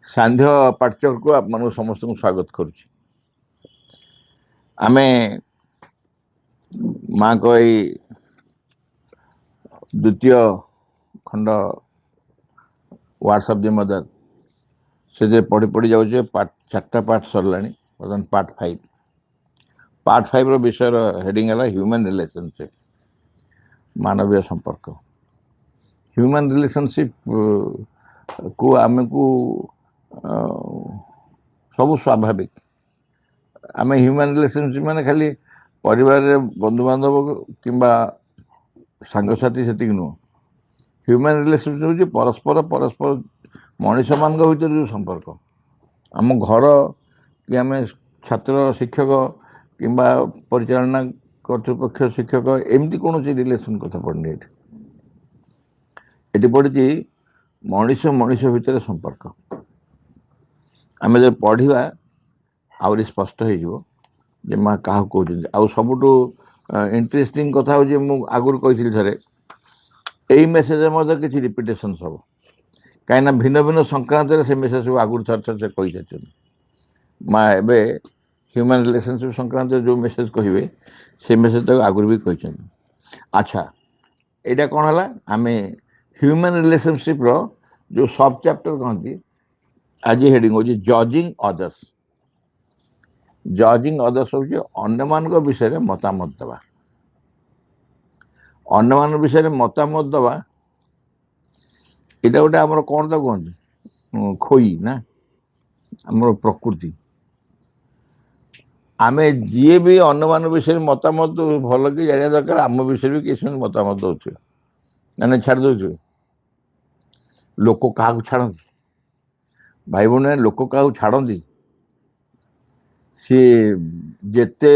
सांध्य पाठचर को आप समस्त स्वागत करुच्ची। आमे माँ को द्वितीय खंड व्हाट्सअप दि मदर से पढ़ी पढ़ी जाऊे पार्ट 4टा पार्ट सरला बर्तमान पार्ट 5 रो विषय हेडिंग है ह्यूमन रिलेशनशिप मानवीय संपर्क। ह्यूमन रिलेशनशिप को आम को सब स्वाभाविक आम ह्यूमन रिलेशनशिप माने खाली परिवार बंधु बांधव किंबा सांगसाथी से नुह। ह्यूमन रिलेशनशिप हूँ परस्पर परस्पर मनीष मान भर जो संपर्क आम घर कि आम छात्र शिक्षक किंबा परिचालना कर्तृपक्ष शिक्षक एमती कौन रिलेशन कथा पड़नी ये पड़ी मनीष मनीष भितर संपर्क आम जब पढ़ा आहरी स्पष्ट हो माँ क्या कहते आउ सबुठ इंटरेस्टिंग कथा हूँ आगुरी कही थे यही मेसेज मत किसी रिपिटेशन सब कहीं भिन्न भिन्न संक्रांत से मेसेज सब आगुरी थर थर से कही सारी माँ एवं ह्यूमन रिलेशनशिप संक्रांत जो मेसेज कहे से मेसेज तक आगुरी भी कही। अच्छा यहाँ कौन है आम ह्यूमन रिलेशनशिप रो जो सब चैप्टर कहती आज हेडिंग हूँ जजिंग अदर्स। जजिंग अदर्स हूँ अन्य मान विषय में मतामत दवा अन्य मान विषय में मतामत दवा यहाँ गोटे आम कौन तो कहते खोई ना आम प्रकृति आम जी भी अन्य मान विषय में मतामत भल कि जाना दरकार आम विषय भी किसी मतामत दौथे ना छाड़ दे लोक क्या छाड़ती भाई भौणी लोक क्या छाड़ती सी जेते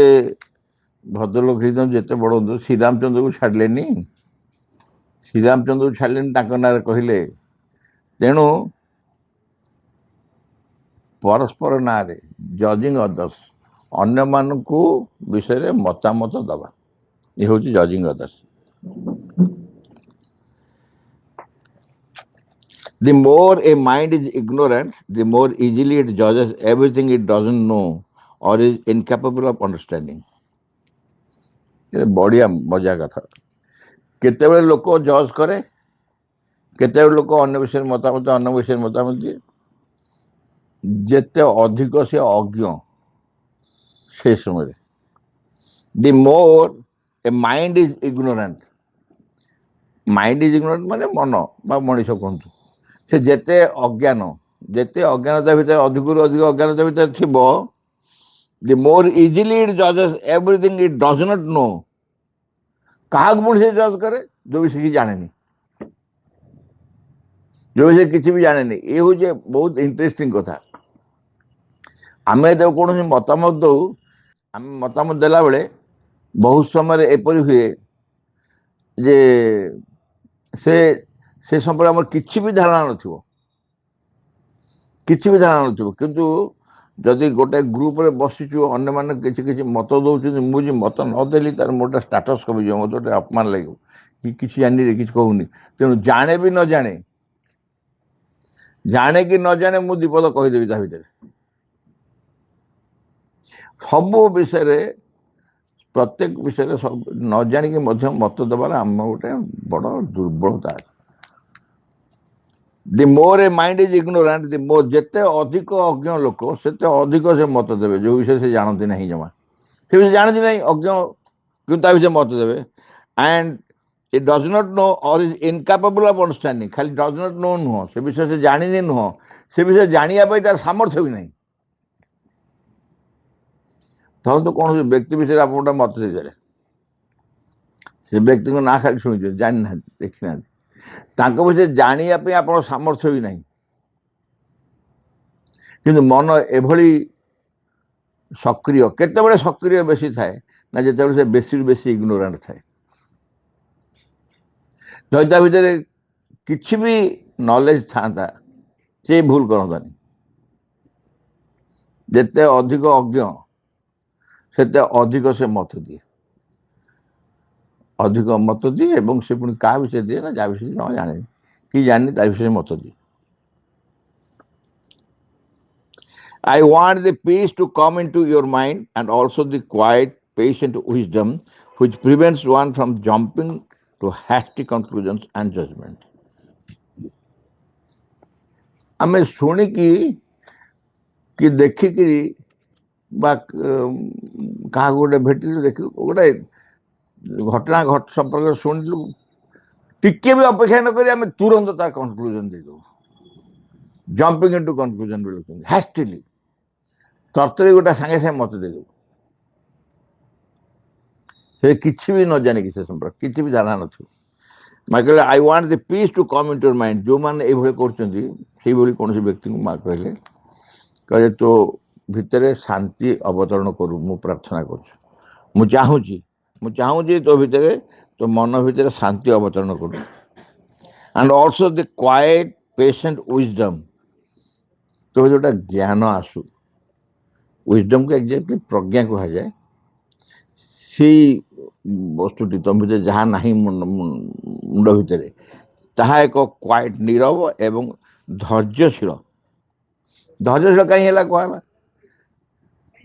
भद्रलोक होते जिते बड़ हूँ श्रीरामचंद्र को छाड़े श्रीरामचंद्र को छाड़े ना कहले तेणु परस्पर ना जजिंग अदर्स अन्य मान को विषय में मतामत दवा ये हूँ judging others. The more a mind is ignorant, the more easily it judges everything it doesn't know or is incapable of understanding. बढ़िया मजा कथा केते लोक जज करे केते लोक अन्य विषय मतामत अन्य विषय मतामत दिए जेते अधिक से अज्ञ से समय दि मोर ए माइंड इज इग्नोरेंट माने मन बा मनीष कहतु से जेते अज्ञानता भीतर अधिक अधिक अज्ञानता भीतर थी the more easily it judges everything it does not know। क्या पुणी से जज करे जो विषय की जाने नहीं जो विषय किसी भी जाने नहीं ये हूँ बहुत इंटरेस्टिंग कथा। आम जो कौन मतामत दौ आम मतामत देला बेले बहुत समय एपरी हुए जे से संपर्क आम किसी भी धारणा न किसी भी धारणा न किंतु जदि गोटे ग्रुप रे बसीचु अन्य मान किसी मत दौरान मुझे मत नदेली तार मोटा स्टाटस कमी मत गोटे अपमान लगे कि किसी जानी कि कहूनी तेणु जाने भी न जाने जाने कि न जाने मुझे दीपद कहीदेवी ता भर सब विषय प्रत्येक विषय सब न जानिक मत देवार आम गोटे बड़ दुर्बलता। दि मोर ए माइंड इज इग्नोरेंट दि मोर जेते अधिक अज्ञ लोक से अधिक से मत देवे जो विषय से जानती ना जमा से विषय जानती ना अज्ञ कि विषय मत देवे and it does not know और इज इनकैपेबल ऑफ अंडरस्टैंडिंग खाली डज नॉट नो नुह से विषय से जानी नुह से विषय जानापी तार सामर्थ्य भी नहीं। तो कौन व्यक्ति विषय आप गोटे मत देदेले से व्यक्ति को ना खाली शुणी जानी ना देखी ना विषय जानापी आप सामर्थ्य भी नहीं किंतु मन एभली सक्रिय केते सक्रिय बेसी थाए ना जिते से बेसी बेसी इग्नोरेंट थाए जता भितर किसी भी नॉलेज था से भूल करतानी जिते अधिक अज्ञ सेते अधिक से मत दिए अधिक मत दिए एवं से पुणी क्या विषय दिए ना जहाँ विषय न जाने कि जानी ता विषय मत दिए। I want the peace to come into your mind and also the quiet, patient wisdom which prevents one from jumping to hasty conclusions and judgment. ଆମେ ଶୁଣିକି କି ଦେଖିକିରି ବା କାହାକୁ ଗୋଟେ ଭେଟିଲୁ ଦେଖିଲୁ ଗୋଟେ ଘଟଣା ସମ୍ପର୍କରେ ଶୁଣିଲୁ ଟିକେ ବି ଅପେକ୍ଷା ନକରି ଆମେ ତୁରନ୍ତ ତାର କନକ୍ଲୁଜନ ଦେଇଦେବୁ ଜମ୍ପିଂ ଇନ୍ ଟୁ କନକ୍ଲୁଜନ ବୋଲୁଛନ୍ତି ହାଷ୍ଟିଲି ତରତରି ଗୋଟେ ସାଙ୍ଗେ ସାଙ୍ଗେ ମତ ଦେଇଦେବୁ ସେ କିଛି ବି ନ ଜାଣିକି ସେ ସମ୍ପର୍କ କିଛି ବି ଧାରଣା ନଥିବ ମା କହିଲେ I want the peace to come in to your mind ଯେଉଁମାନେ ଏଇଭଳି କରୁଛନ୍ତି ସେଇଭଳି କୌଣସି ବ୍ୟକ୍ତିଙ୍କୁ ମା କହିଲେ ତୋ ଭିତରେ ଶାନ୍ତି ଅବତରଣ କରୁ ମୁଁ ପ୍ରାର୍ଥନା କରୁଛି ମୁଁ ଚାହୁଁଛି ତୋ ଭିତରେ ତୋ ମନ ଭିତରେ ଶାନ୍ତି ଅବତରଣ କରୁ and also the quiet patient wisdom ତୋ ଯୋଉଟା ଜ୍ଞାନ ଆସୁ ୱିଜଡମ୍କୁ ଏକ୍ଜାକ୍ଟଲି ପ୍ରଜ୍ଞା କୁହାଯାଏ ସେଇ ବସ୍ତୁଟି ତମ ଭିତରେ ଯାହା ନାହିଁ ମୁଣ୍ଡ ଭିତରେ ତାହା ଏକ କ୍ୱାଏଟ୍ ନୀରବ ଏବଂ ଧୈର୍ଯ୍ୟଶୀଳ କାହିଁ ହେଲା କୁହାହେଲା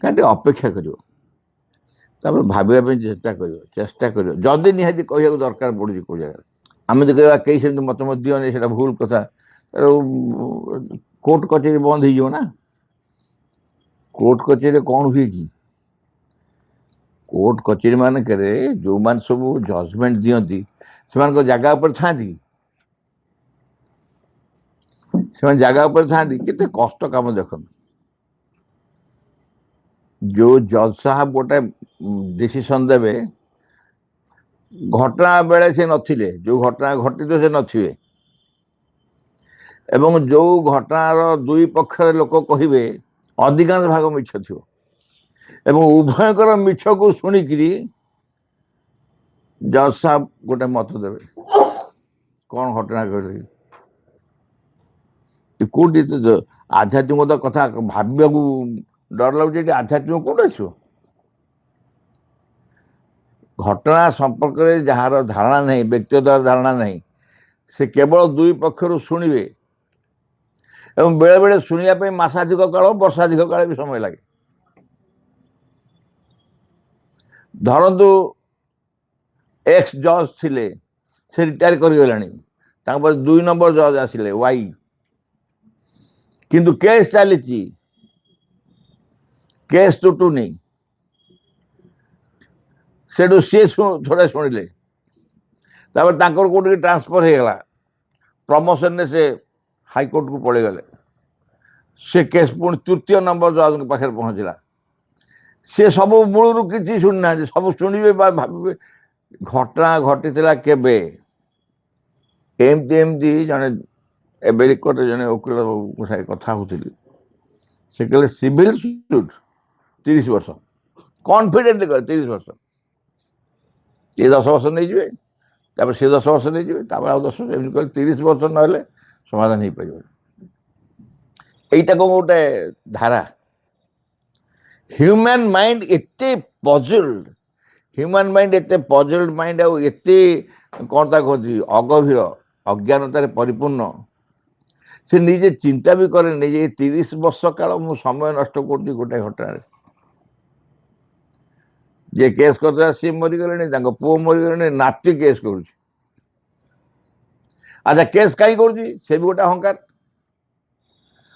କାହିଁକି ଅପେକ୍ଷା କରିବ ତାପରେ ଭାବିବା ପାଇଁ ଚେଷ୍ଟା କରିବ ଯଦି ନିହାତି କହିବାକୁ ଦରକାର ପଡୁଛି କୋଉ ଜାଗାରେ ଆମେ ଯଦି କହିବା କେହି ସେମିତି ମତାମତ ଦିଅନି ସେଇଟା ଭୁଲ କଥା କୋର୍ଟ କଚେରୀ ବନ୍ଦ ହେଇଯିବ ନା କୋର୍ଟ କଚେରୀରେ କ'ଣ ହୁଏ କି କୋର୍ଟ କଚେରୀ ମାନଙ୍କରେ ଯେଉଁମାନେ ସବୁ ଜଜମେଣ୍ଟ ଦିଅନ୍ତି ସେମାନଙ୍କ ଜାଗା ଉପରେ ଥାଆନ୍ତି ସେମାନେ ଜାଗା ଉପରେ ଥାଆନ୍ତି କେତେ କଷ୍ଟ କାମ ଦେଖନ୍ତୁ ଯୋଉ ଜଜ୍ ସାହେବ ଗୋଟେ ଡିସିସନ ଦେବେ ଘଟଣା ବେଳେ ସେ ନଥିଲେ ଯୋଉ ଘଟଣା ଘଟିତ ସେ ନଥିବେ ଏବଂ ଯୋଉ ଘଟଣାର ଦୁଇ ପକ୍ଷରେ ଲୋକ କହିବେ ଅଧିକାଂଶ ଭାଗ ମିଛ ଥିବ ଏବଂ ଉଭୟଙ୍କର ମିଛକୁ ଶୁଣିକିରି ଜଜ୍ ସାହେବ ଗୋଟେ ମତ ଦେବେ କ'ଣ ଘଟଣା କହିଲେ କୋଉଠି ଆଧ୍ୟାତ୍ମିକତା କଥା ଭାବିବାକୁ ଡର ଲାଗୁଛି ଏଠି ଆଧ୍ୟାତ୍ମିକ କୋଉଠି ଆସିବ ଘଟଣା ସମ୍ପର୍କରେ ଯାହାର ଧାରଣା ନାହିଁ ବ୍ୟକ୍ତିଗତ ଧାରଣା ନାହିଁ ସେ କେବଳ ଦୁଇ ପକ୍ଷରୁ ଶୁଣିବେ ଏବଂ ବେଳେବେଳେ ଶୁଣିବା ପାଇଁ ମାସାଧିକ କାଳ ବର୍ଷାଧିକ କାଳ ବି ସମୟ ଲାଗେ ଧରନ୍ତୁ ଏକ୍ସ ଜଜ୍ ଥିଲେ ସେ ରିଟାୟାର କରିଗଲେଣି ତାଙ୍କ ପରେ 2 ନମ୍ବର ଜଜ୍ ଆସିଲେ ୱାଇ କିନ୍ତୁ କେସ୍ ଚାଲିଛି କେସ୍ ତୁଟୁନି ସେଠୁ ସିଏ ଥୋଡ଼େ ଶୁଣିଲେ ତାପରେ ତାଙ୍କର କୋଉଠିକି ଟ୍ରାନ୍ସଫର ହେଇଗଲା ପ୍ରମୋସନରେ ସେ ହାଇକୋର୍ଟକୁ ପଳେଇଗଲେ ସେ କେସ୍ ପୁଣି ତୃତୀୟ ନମ୍ବର ଜଜଙ୍କ ପାଖରେ ପହଞ୍ଚିଲା ସେ ସବୁ ମୂଳରୁ କିଛି ଶୁଣିନାହାନ୍ତି ସବୁ ଶୁଣିବେ ବା ଭାବିବେ ଘଟଣା ଘଟିଥିଲା କେବେ ଏମିତି ଜଣେ ଏବେ ରିକର୍ଡରେ ଜଣେ ଓକିଲ ସାଙ୍ଗେ କଥା ହଉଥିଲି ସେ କହିଲେ ସିଭିଲ ସୁଟ୍ 30 ବର୍ଷ କନଫିଡେଣ୍ଟଲି କରେ 30 ବର୍ଷ ଏ 10 ବର୍ଷ ନେଇଯିବେ ତାପରେ ସେ 10 ବର୍ଷ ନେଇଯିବେ ତାପରେ ଆଉ 10 ବର୍ଷ ଏମିତି କହିଲେ 30 ବର୍ଷ ନହେଲେ ସମାଧାନ ହେଇପାରିବନି এইটা କ'ଣ ଗୋଟେ ଧାରା ହ୍ୟୁମାନ୍ ମାଇଣ୍ଡ ଏତେ ପଜଲ୍ଡ ହ୍ୟୁମାନ୍ ମାଇଣ୍ଡ ଏତେ ପଜଲ୍ଡ ମାଇଣ୍ଡ ଆଉ ଏତେ କ'ଣ ତା କହନ୍ତି ଅଗଭୀର ଅଜ୍ଞାନତାରେ ପରିପୂର୍ଣ୍ଣ ସେ ନିଜେ ଚିନ୍ତା ବି କରେନି ଯେ 30 ବର୍ଷ କାଳ ମୁଁ ସମୟ ନଷ୍ଟ କରୁଛି ଗୋଟେ ଘଟଣାରେ ଯେ କେସ୍ କରିଥିଲା ସିଏ ମରିଗଲେଣି ତାଙ୍କ ପୁଅ ମରିଗଲେଣି ନାତି କେସ୍ କରୁଛି ଆଚ୍ଛା କେସ୍ କାହିଁ କରୁଛି ସେ ବି ଗୋଟେ ଅହଙ୍କାର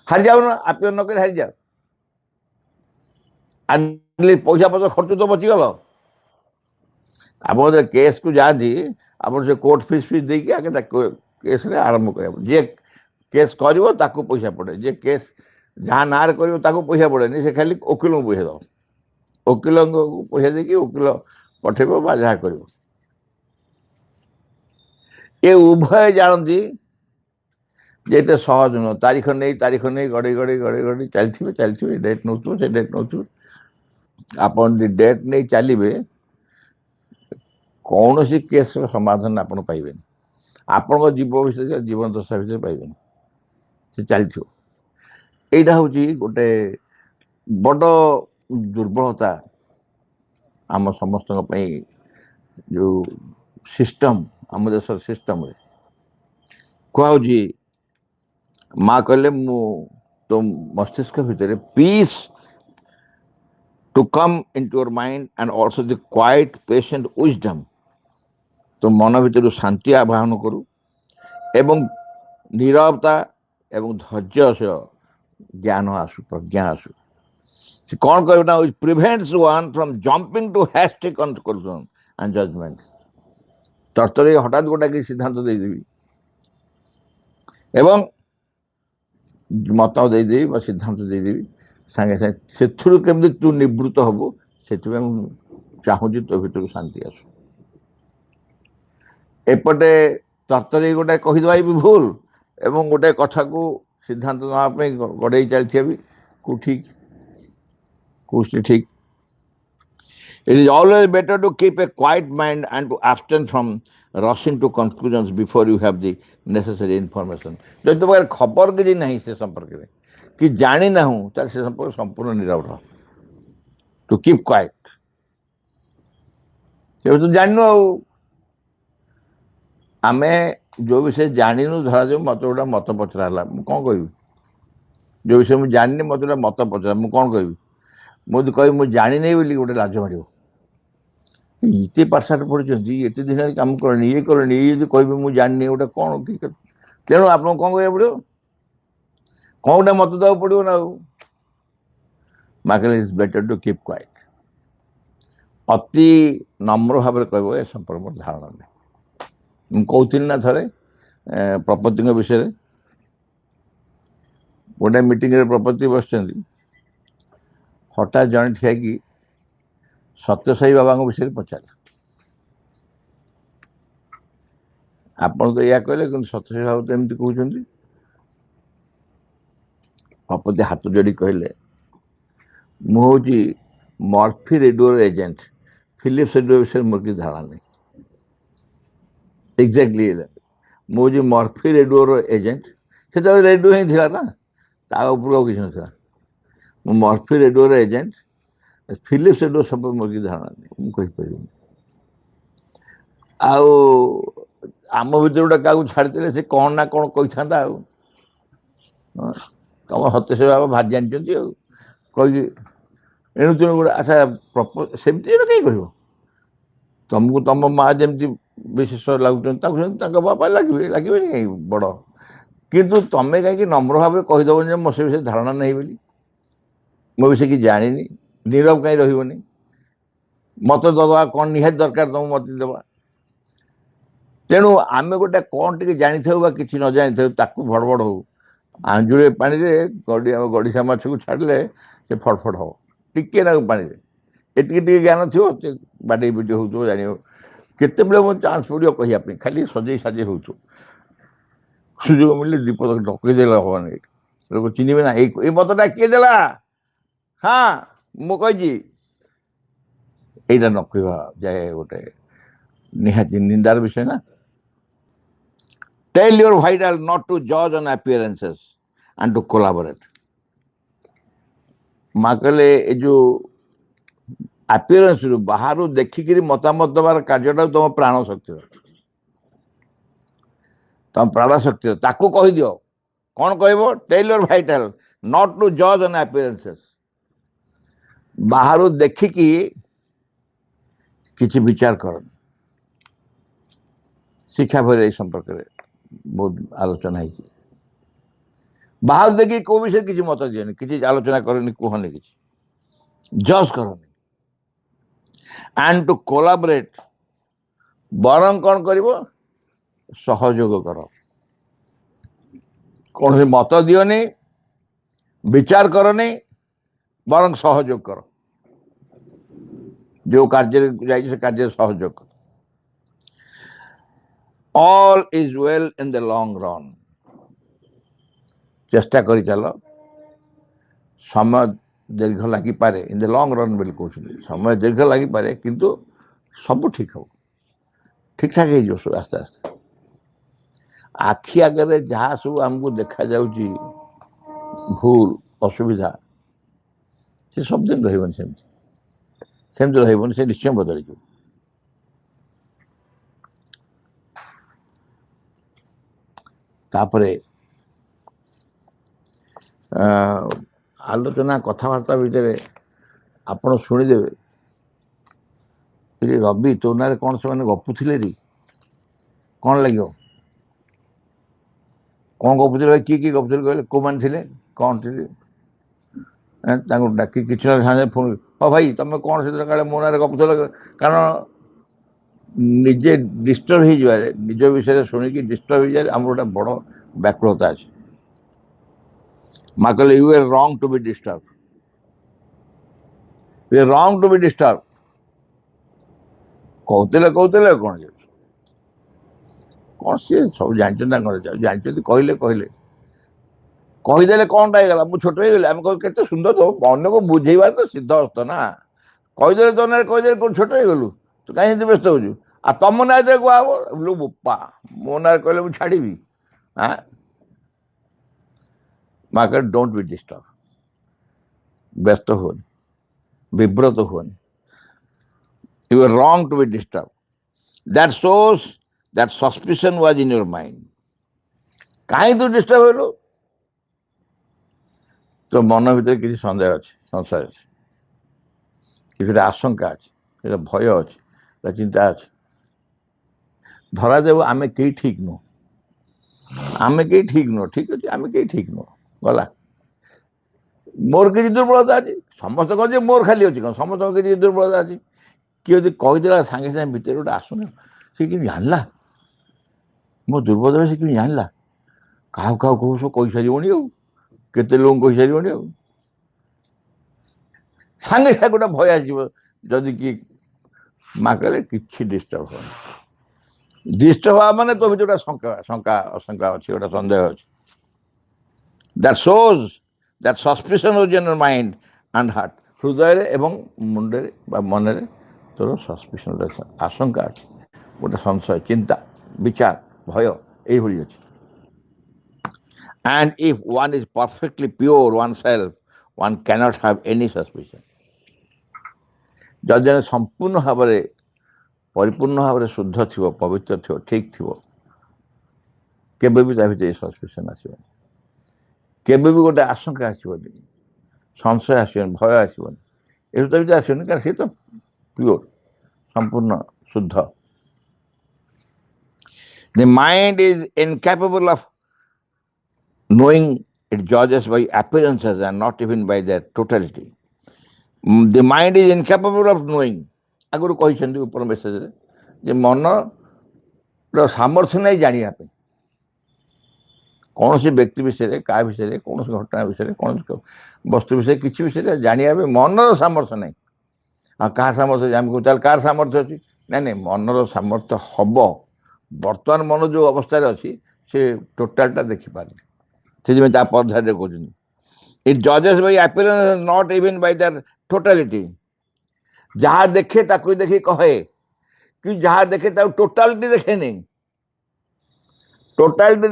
ହାରିଯାଉନ ଆପିଲ ନକରି ହାରିଯାଅ ପଇସା ପତ୍ର ଖର୍ଚ୍ଚ ତ ବଚିଗଲ ଆପଣ ଯେତେବେଳେ କେସ୍କୁ ଯାଆନ୍ତି ଆପଣ ସେ କୋର୍ଟ ଫିସ୍ ଦେଇକି ଆଗେ କେସ୍ରେ ଆରମ୍ଭ କରିବାକୁ ଯିଏ କେସ୍ କରିବ ତାକୁ ପଇସା ପଡ଼େ ଯିଏ କେସ୍ ଯାହା ନାଁରେ କରିବ ତାକୁ ପଇସା ପଡ଼େନି ସେ ଖାଲି ଓକିଲଙ୍କୁ ପଇସା ଦେବ ଓକିଲଙ୍କୁ ପଇସା ଦେଇକି ଓକିଲ ପଠେଇବ ବା ଯାହା କରିବ ଏ ଉଭୟ ଜାଣନ୍ତି ଯେ ଏତେ ସହଜ ନୁହଁ ତାରିଖ ନେଇ ଗଡ଼େଇ ଚାଲିଥିବେ ଡେଟ୍ ନେଉଥିବ ସେ ଡେଟ୍ ନେଉଥିବେ ଆପଣ ଯଦି ଡେଟ୍ ନେଇ ଚାଲିବେ କୌଣସି କେସ୍ର ସମାଧାନ ଆପଣ ପାଇବେନି ଆପଣଙ୍କ ଜୀବନ ଦଶା ଭିତରେ ପାଇବେନି ସେ ଚାଲିଥିବ ଏଇଟା ହେଉଛି ଗୋଟେ ବଡ଼ ଦୁର୍ବଳତା ଆମ ସମସ୍ତଙ୍କ ପାଇଁ ଯେଉଁ ସିଷ୍ଟମ ଆମ ଦେଶର ସିଷ୍ଟମରେ କୁହାହେଉଛି ମା କହିଲେ तो मस्तिष्क भितर peace to come into your mind and also the quiet patient wisdom तो मन भितर शांति आवाहन करू एवं नीरवता एवं धैर्य सह ज्ञान आसु प्रज्ञा आसु से कौन कह ना prevents one from jumping to hasty conclusion and judgement तर्तरे हठात गोटा कि सिद्धांत देदेवी एवं मत देदेवी सिद्धांत देदेवी सागे सागे से केमती तू निवृत्त हबु से चाहूँ तो भीतर शांति आसु एपटे तर्तरे गोटे कहीदे भी भूल एवं गोटे कथा को सिद्धांत नापी गड़े चलती भी को ठीक कुछ ठीक It is always better to keep a quiet mind and to abstain from rushing to conclusions before you have the necessary information. जो तो बगैर खबर किसी नहीं से संपर्क में कि जानी ना हूँ तार से संपर्क संपूर्ण नीरव रहो to keep quiet. से तो जाननो आमे जो विषय जानी नु धरा जो मत गोटा मत पचराला मु कौन कहबी जो विषय मुझे जाननी मत गोटा मत पचरा मु कौन कहबी मुझे कह मुझे जानी नहीं बोली गोटे लाज मार इतने पाठशाठ पढ़ी एत दिन कम कले ये कले ये कह मुझे जाननी गोटे कौन तेणु आप कौन कह पड़ो कौन गोटे मत देवा पड़ो ना market is better to keep quiet अति नम्र भाव में कह ए संपर्क मोर धारणा नहीं मुझे कहती ना थे प्रपति विषय गोटे मीटिंग प्रपति बस हठात जन ठिया कि सत्यसाई बाबा विषय पचारे आपन तो या कहले कि सत्यसाई बाबा तो एमती कहते प्रपति हाथ जोड़ी कहले मुझे Murphy radio agent Philips radio विषय मोर किसी धारणा नहीं एक्जाक्टली मुझे मर्फी रेडियो एजेंट से रेडियो ही थी ना ताऊपर किसी ना Murphy radio agent Philips radio संपर्क मोर किसी धारणा नहीं मुझे आम भर गोटे क्या छाड़ी से कौन ना कौन कही था तुम सत्यसाई बाबा भारी जानते कही एणु तेणु गोटे अच्छा सेमती कहीं कह तुमको तुम माँ जमी विशेष लगुच बापा लगे लगे कहीं बड़ कितु तुम्हें कहीं नम्र भाव में कहीदेव मो से विषय धारणा नहीं बोली मो विषय कि जानी नीरव कहीं रही मत दवा कौन निहाती दरकार तुम मत देवा तेणु आम गोटे कौन टी जानी कि न जानी भड़बड़ हो आंजुए पानी गड़िशा माछ को छाड़े से फड़फड़ हम टिके ना पानी एति ज्ञान थी बाटे पिटे हो जान केत चान्स पड़ो कहवाई खाली सजे साजे हो सुजोग मिले दीप डकईदेला भगवान लोग चिन्हे ना ये मतटा किए देला हाँ मुझे यहाँ न कह जाए गोटे निहाती निंदार विषय ना tell your vital not to जज on appearances and to collaborate माँ कहले ये जो अपीयरेंस बाहर देखिक मतामत दबार कार्यटा तुम प्राण शक्ति तुम प्राण शक्ति ताकू कहीदि कौन कह tell your vital not to जज ऑन अपीयरेंसेस बाहर देखिक किसी विचार कर शिक्षा भर संपर्क में बहुत आलोचना है बाहर देखिए कौ विषय किसी मत दिए किसी आलोचना करनी कहनी किसी जज करनी एंड टू कोलाबरेट बरं कौन कर सहयोग कर कौन मत दियोनी विचार करनी बरं सहयोग कर जो कार्य जाइए कार्य सहयोग कर all is well in the long run चेष्टा करी चल समय दीर्घ लगी पारे इन द लॉन्ग रन बोली कहते समय दीर्घ लगी पारे किंतु सब ठीक हो ठीक ठाक हो सब आस्ते आस्ते आखि आगे जहाँ सब आमको देखा जाऊँगी भूल असुविधा से सब दिन रही सेमती रही से निश्चय बदल जाए तापरे ଆଲୋଚନା କଥାବାର୍ତ୍ତା ଭିତରେ ଆପଣ ଶୁଣିଦେବେ ରବି ତୋ ନାଁରେ କ'ଣ ସେମାନେ ଗପୁଥିଲେ ରି କ'ଣ ଲାଗିବ କ'ଣ ଗପୁଥିଲେ କିଏ କିଏ ଗପୁଥିଲେ କହିଲେ କେଉଁମାନେ ଥିଲେ କ'ଣ ଥିଲେ ତାଙ୍କୁ ଡାକି କିଛି ସାଙ୍ଗେ ପୁଣି ହଁ ଭାଇ ତମେ କ'ଣ ସେଥିରେ କାଳେ ମୋ ନାଁରେ ଗପୁଥିଲ କାରଣ ନିଜେ ଡିଷ୍ଟର୍ବ ହେଇଯିବାରେ ନିଜ ବିଷୟରେ ଶୁଣିକି ଡିଷ୍ଟର୍ବ ହେଇଯିବାରେ ଆମର ଗୋଟେ ବଡ଼ ବ୍ୟାକୁଳତା ଅଛି ମା କହିଲେ you are wrong to be disturb you are wrong to be disturb କହୁଥିଲେ କ'ଣ କ'ଣ ସିଏ ସବୁ ଜାଣିଛନ୍ତି ତାଙ୍କର ଜାଣିଛନ୍ତି କହିଲେ କହିଦେଲେ କ'ଣଟା ହେଇଗଲା ମୁଁ ଛୋଟ ହେଇଗଲି ଆମେ କହିବୁ କେତେ ସୁନ୍ଦର ତ ଅନ୍ୟକୁ ବୁଝେଇବାର ତ ସିଦ୍ଧ ଅସ୍ତ ନା କହିଦେଲେ ତୋ ନାଁରେ କହିଦେଲେ କ'ଣ ଛୋଟ ହେଇଗଲୁ ତୁ କାହିଁ ଏମିତି ବ୍ୟସ୍ତ ହେଉଛୁ ଆଉ ତମ ନାଁରେ କୁହାହବ ବୋପା ମୋ ନାଁରେ କହିଲେ ମୁଁ ଛାଡ଼ିବି ମା କହିଲେ ଡୋଣ୍ଟ ବି ଡିଷ୍ଟର୍ବ ବ୍ୟସ୍ତ ହୁଅନି ବିବ୍ରତ ହୁଅନି you are wrong to be disturb that shows that suspicion was in your mind କାହିଁ ତୁ ଡିଷ୍ଟର୍ବ ହେଲୁ ତୋ ମନ ଭିତରେ କିଛି ସନ୍ଦେହ ଅଛି ସଂଶୟ ଅଛି কিছুটা ଆଶଙ୍କା ଅଛି ସେଟା ଭୟ ଅଛି ସେଟା ଚିନ୍ତା ଅଛି ଧରାଯାଉ ଆମେ କେହି ଠିକ୍ ନୁହଁ ଠିକ୍ ଅଛି ଆମେ କେହି ଠିକ୍ ନୁହଁ ଗଲା ମୋର କିଛି ଦୁର୍ବଳତା ଅଛି ସମସ୍ତେ କହନ୍ତି ମୋର ଖାଲି ଅଛି କ'ଣ ସମସ୍ତଙ୍କ କିଛି ଦୁର୍ବଳତା ଅଛି କିଏ ଯଦି କହିଦେଲା ସାଙ୍ଗେ ସାଙ୍ଗେ ଭିତରେ ଗୋଟେ ଆସୁନି ସେ କେମିତି ଜାଣିଲା ମୋ ଦୁର୍ବଳତା ସେ କେମିତି ଜାଣିଲା କାହାକୁ କହୁ ସବୁ କହିସାରିବଣି ଆଉ କେତେ ଲୋକଙ୍କୁ କହିସାରିବଣି ଆଉ ସାଙ୍ଗେ ସାଙ୍ଗେ ଗୋଟେ ଭୟ ଆସିବ ଯଦି କିଏ ମା କହିଲେ କିଛି ଡିଷ୍ଟର୍ବ ହବନି ଡିଷ୍ଟର୍ବ ହବା ମାନେ ତୋ ଭିତରେ ଗୋଟେ ଅଶଙ୍କା ଅଛି ଗୋଟେ ସନ୍ଦେହ ଅଛି that shows that suspicion was in your mind and heart ହୃଦୟରେ ଏବଂ ମୁଣ୍ଡରେ ବା ମନରେ ତୋର ସସ୍ପିସନ୍ ଆଶଙ୍କା ଅଛି ଗୋଟେ ସଂଶୟ ଚିନ୍ତା ବିଚାର ଭୟ ଏଇଭଳି ଅଛି and if one is perfectly pure oneself one cannot have any suspicion ଯଦି ଜଣେ ସମ୍ପୂର୍ଣ୍ଣ ଭାବରେ ପରିପୂର୍ଣ୍ଣ ଭାବରେ ଶୁଦ୍ଧ ଥିବ ପବିତ୍ର ଥିବ ଠିକ୍ ଥିବ କେବେ ବି ତା ଭିତରେ ସସ୍ପିସନ୍ ଆସିବନି କେବେ ବି ଗୋଟେ ଆଶଙ୍କା ଆସିବନି ସଂଶୟ ଆସିବନି ଭୟ ଆସିବନି ଏସବୁ ତା ଭିତରେ ଆସିବନି କାରଣ ସେ ତ ପିଓର ସମ୍ପୂର୍ଣ୍ଣ ଶୁଦ୍ଧ The mind is incapable of knowing it judges by appearances and not even by their totality. The mind is incapable of knowing. ଆଗରୁ କହିଛନ୍ତି ଉପର ମେସେଜରେ ଯେ ମନର ସାମର୍ଥ୍ୟ ନାହିଁ ଜାଣିବା ପାଇଁ କୌଣସି ବ୍ୟକ୍ତି ବିଷୟରେ କାହା ବିଷୟରେ କୌଣସି ଘଟଣା ବିଷୟରେ କୌଣସି ବସ୍ତୁ ବିଷୟରେ କିଛି ବିଷୟରେ ଜାଣିବା ପାଇଁ ମନର ସାମର୍ଥ୍ୟ ନାହିଁ ଆଉ କାହା ସାମର୍ଥ୍ୟ ଆମେ କହୁ ତାହେଲେ କାହାର ସାମର୍ଥ୍ୟ ଅଛି ନାଇଁ ମନର ସାମର୍ଥ୍ୟ ହବ ବର୍ତ୍ତମାନ ମନ ଯେଉଁ ଅବସ୍ଥାରେ ଅଛି ସେ ଟୋଟାଲଟା ଦେଖିପାରୁନି ସେଥିପାଇଁ ତା ପରଧାରରେ କହୁଛନ୍ତି ଇଟ୍ ଜଜେସ୍ by appearance not even by their totality ଯାହା ଦେଖେ ତାକୁ ଦେଖି କହେ କି ଯାହା ଦେଖେ ତାକୁ ଟୋଟାଲିଟି